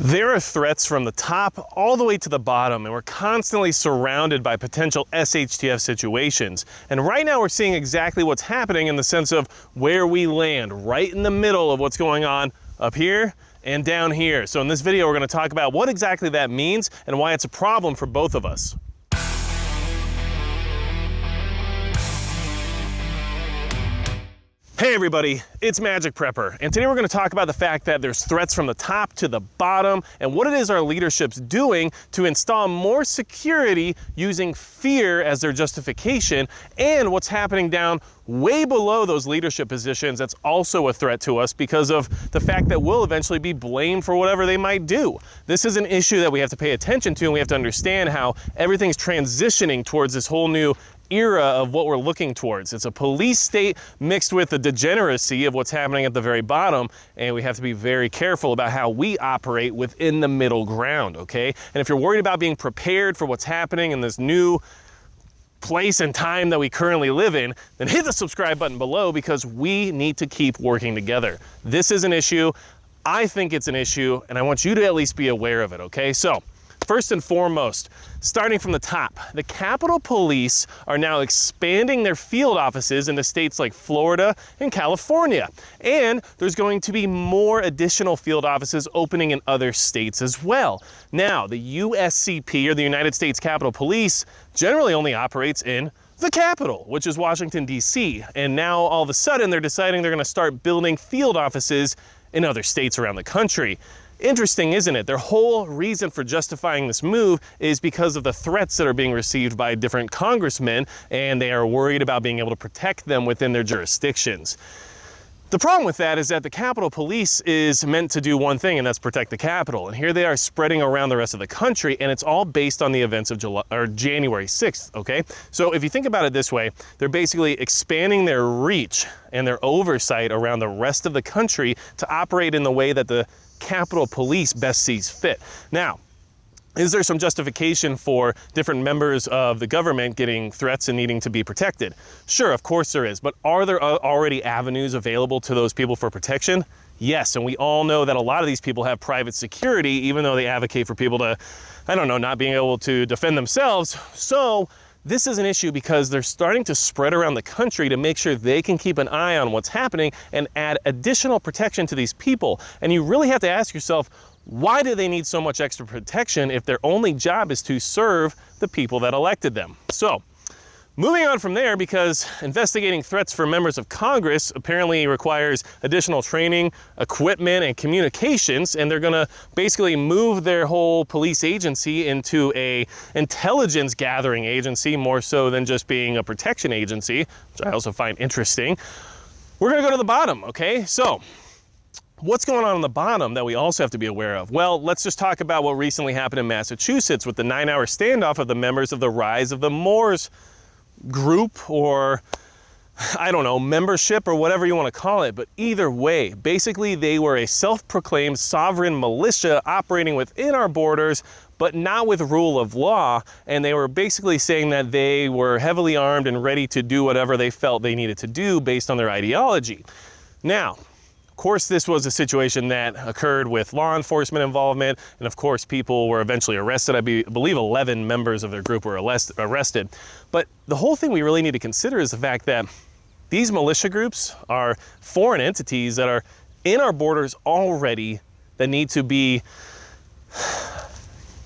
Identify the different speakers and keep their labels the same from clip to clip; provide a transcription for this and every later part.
Speaker 1: There are threats from the top all the way to the bottom, and we're constantly surrounded by potential SHTF situations. And right now we're seeing exactly what's happening in the sense of where we land, right in the middle of what's going on up here and down here. So in this video, we're going to talk about what exactly that means and why it's a problem for both of us. Hey everybody, it's Magic Prepper, and today we're going to talk about the fact that there's threats from the top to the bottom and what it is our leadership's doing to install more security using fear as their justification, and what's happening down way below those leadership positions that's also a threat to us because of the fact that we'll eventually be blamed for whatever they might do. This is an issue that we have to pay attention to, and we have to understand how everything's transitioning towards this whole new era of what we're looking towards. It's a police state mixed with the degeneracy of what's happening at the very bottom, and we have to be very careful about how we operate within the middle ground, okay? And if you're worried about being prepared for what's happening in this new place and time that we currently live in, then hit the subscribe button below because we need to keep working together. This is an issue. I think it's an issue, and I want you to at least be aware of it, okay? So, first and foremost, starting from the top, the Capitol Police are now expanding their field offices into states like Florida and California. And there's going to be more additional field offices opening in other states as well. Now, the USCP, or the United States Capitol Police, generally only operates in the capital, which is Washington, D.C. And now all of a sudden they're deciding they're going to start building field offices in other states around the country. Interesting, isn't it? Their whole reason for justifying this move is because of the threats that are being received by different congressmen, and they are worried about being able to protect them within their jurisdictions. The problem with that is that the Capitol Police is meant to do one thing, and that's protect the Capitol. And here they are spreading around the rest of the country, and it's all based on the events of January 6th, okay? So if you think about it this way, they're basically expanding their reach and their oversight around the rest of the country to operate in the way that the Capitol Police best sees fit. Now, is there some justification for different members of the government getting threats and needing to be protected? Sure, of course there is, but are there already avenues available to those people for protection? Yes, and we all know that a lot of these people have private security, even though they advocate for people to, I don't know, not being able to defend themselves. So this is an issue because they're starting to spread around the country to make sure they can keep an eye on what's happening and add additional protection to these people. And you really have to ask yourself, why do they need so much extra protection if their only job is to serve the people that elected them? So, moving on from there, because investigating threats for members of Congress apparently requires additional training, equipment, and communications, and they're gonna basically move their whole police agency into a intelligence gathering agency, more so than just being a protection agency, which I also find interesting. We're gonna go to the bottom, okay? So, what's going on the bottom that we also have to be aware of? Well, let's just talk about what recently happened in Massachusetts with the 9-hour standoff of the members of the Rise of the Moors group, or I don't know, membership, or whatever you want to call it. But either way, basically they were a self-proclaimed sovereign militia operating within our borders, but not with rule of law. And they were basically saying that they were heavily armed and ready to do whatever they felt they needed to do based on their ideology. Now, of course, this was a situation that occurred with law enforcement involvement, and of course, people were eventually arrested. I believe 11 members of their group were arrested. But the whole thing we really need to consider is the fact that these militia groups are foreign entities that are in our borders already that need to be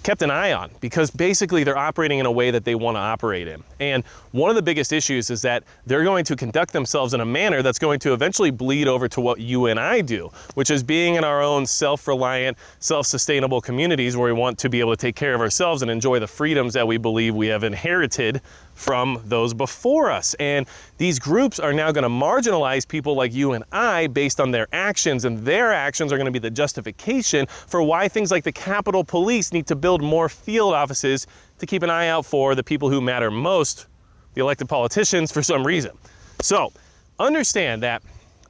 Speaker 1: kept an eye on, because basically they're operating in a way that they want to operate in. And one of the biggest issues is that they're going to conduct themselves in a manner that's going to eventually bleed over to what you and I do, which is being in our own self-reliant, self-sustainable communities where we want to be able to take care of ourselves and enjoy the freedoms that we believe we have inherited from those before us. And these groups are now going to marginalize people like you and I based on their actions, and their actions are going to be the justification for why things like the Capitol Police need to build more field offices to keep an eye out for the people who matter most, the elected politicians, for some reason. So understand that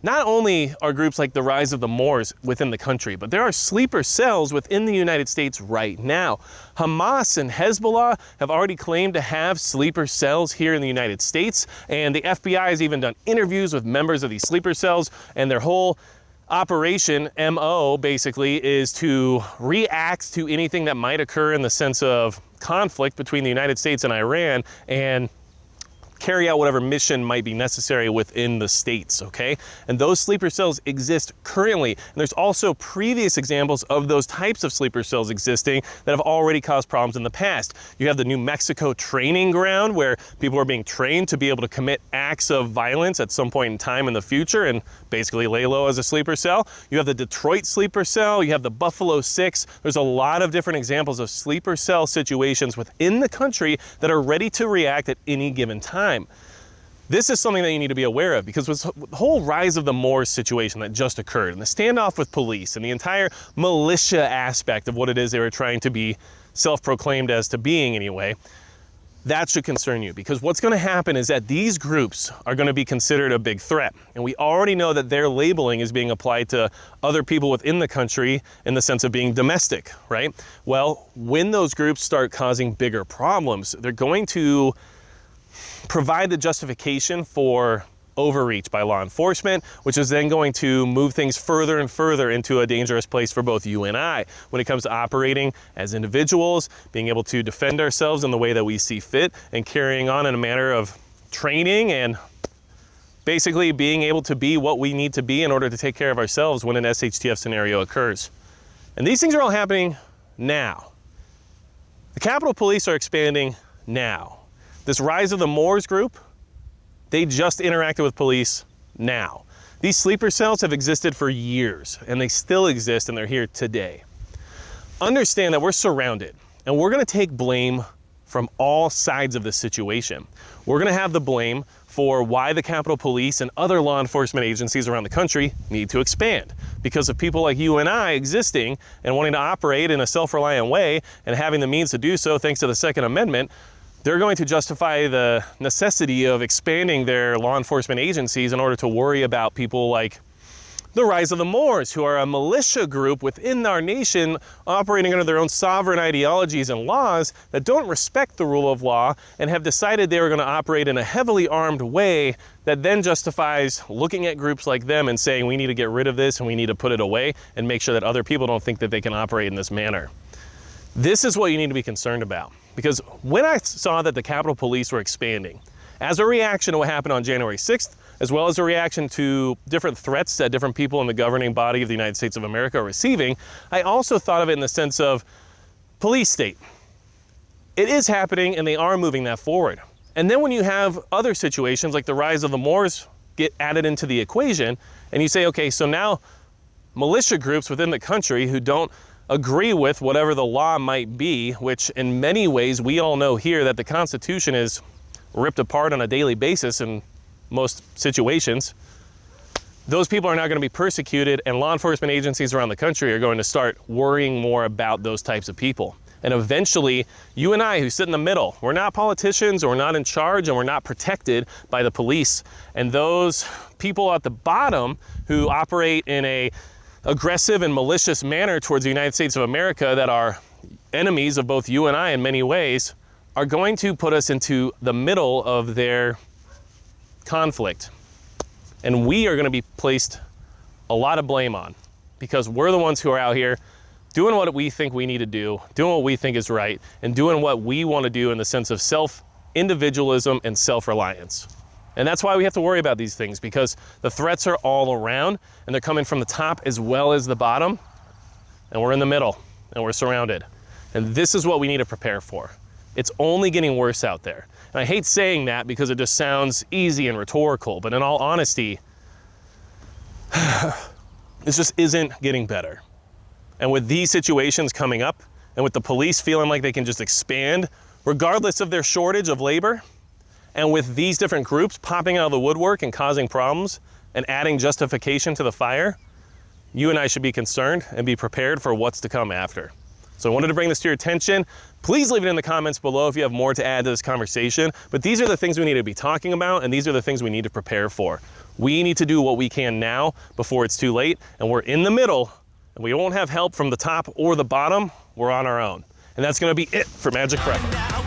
Speaker 1: not only are groups like the Rise of the Moors within the country, but there are sleeper cells within the United States right now. Hamas and Hezbollah have already claimed to have sleeper cells here in the United States, and the FBI has even done interviews with members of these sleeper cells, and their whole operation, MO, basically, is to react to anything that might occur in the sense of conflict between the United States and Iran and carry out whatever mission might be necessary within the states, okay? And those sleeper cells exist currently. And there's also previous examples of those types of sleeper cells existing that have already caused problems in the past. You have the New Mexico training ground where people are being trained to be able to commit acts of violence at some point in time in the future and basically lay low as a sleeper cell. You have the Detroit sleeper cell, you have the Buffalo 6. There's a lot of different examples of sleeper cell situations within the country that are ready to react at any given time. This is something that you need to be aware of because with the whole rise of the Moors situation that just occurred and the standoff with police and the entire militia aspect of what it is they were trying to be self-proclaimed as to being anyway, that should concern you because what's going to happen is that these groups are going to be considered a big threat. And we already know that their labeling is being applied to other people within the country in the sense of being domestic, right? Well, when those groups start causing bigger problems, they're going to provide the justification for overreach by law enforcement, which is then going to move things further and further into a dangerous place for both you and I when it comes to operating as individuals, being able to defend ourselves in the way that we see fit, and carrying on in a manner of training and basically being able to be what we need to be in order to take care of ourselves when an SHTF scenario occurs. And these things are all happening now. The Capitol Police are expanding now. This rise of the Moors group, they just interacted with police now. These sleeper cells have existed for years and they still exist and they're here today. Understand that we're surrounded and we're gonna take blame from all sides of this situation. We're gonna have the blame for why the Capitol Police and other law enforcement agencies around the country need to expand because of people like you and I existing and wanting to operate in a self-reliant way and having the means to do so thanks to the Second Amendment. They're going to justify the necessity of expanding their law enforcement agencies in order to worry about people like the rise of the Moors, who are a militia group within our nation operating under their own sovereign ideologies and laws that don't respect the rule of law and have decided they were going to operate in a heavily armed way that then justifies looking at groups like them and saying we need to get rid of this and we need to put it away and make sure that other people don't think that they can operate in this manner. This is what you need to be concerned about. Because when I saw that the Capitol Police were expanding, as a reaction to what happened on January 6th, as well as a reaction to different threats that different people in the governing body of the United States of America are receiving, I also thought of it in the sense of police state. It is happening and they are moving that forward. And then when you have other situations like the rise of the Moors get added into the equation, and you say, okay, so now militia groups within the country who don't agree with whatever the law might be, which in many ways we all know here that the Constitution is ripped apart on a daily basis in most situations. Those people are now going to be persecuted and law enforcement agencies around the country are going to start worrying more about those types of people. And eventually, you and I who sit in the middle, we're not politicians, or we're not in charge, and we're not protected by the police. And those people at the bottom who operate in a aggressive and malicious manner towards the United States of America that are enemies of both you and I in many ways are going to put us into the middle of their conflict. And we are going to be placed a lot of blame on because we're the ones who are out here doing what we think we need to do, doing what we think is right, and doing what we want to do in the sense of self-individualism and self-reliance. And that's why we have to worry about these things because the threats are all around and they're coming from the top as well as the bottom. And we're in the middle and we're surrounded. And this is what we need to prepare for. It's only getting worse out there. And I hate saying that because it just sounds easy and rhetorical, but in all honesty, this just isn't getting better. And with these situations coming up and with the police feeling like they can just expand regardless of their shortage of labor, and with these different groups popping out of the woodwork and causing problems and adding justification to the fire, you and I should be concerned and be prepared for what's to come after. So I wanted to bring this to your attention. Please leave it in the comments below if you have more to add to this conversation. But these are the things we need to be talking about, and these are the things we need to prepare for. We need to do what we can now before it's too late, and we're in the middle, and we won't have help from the top or the bottom. We're on our own. And that's gonna be it for Magic Prep.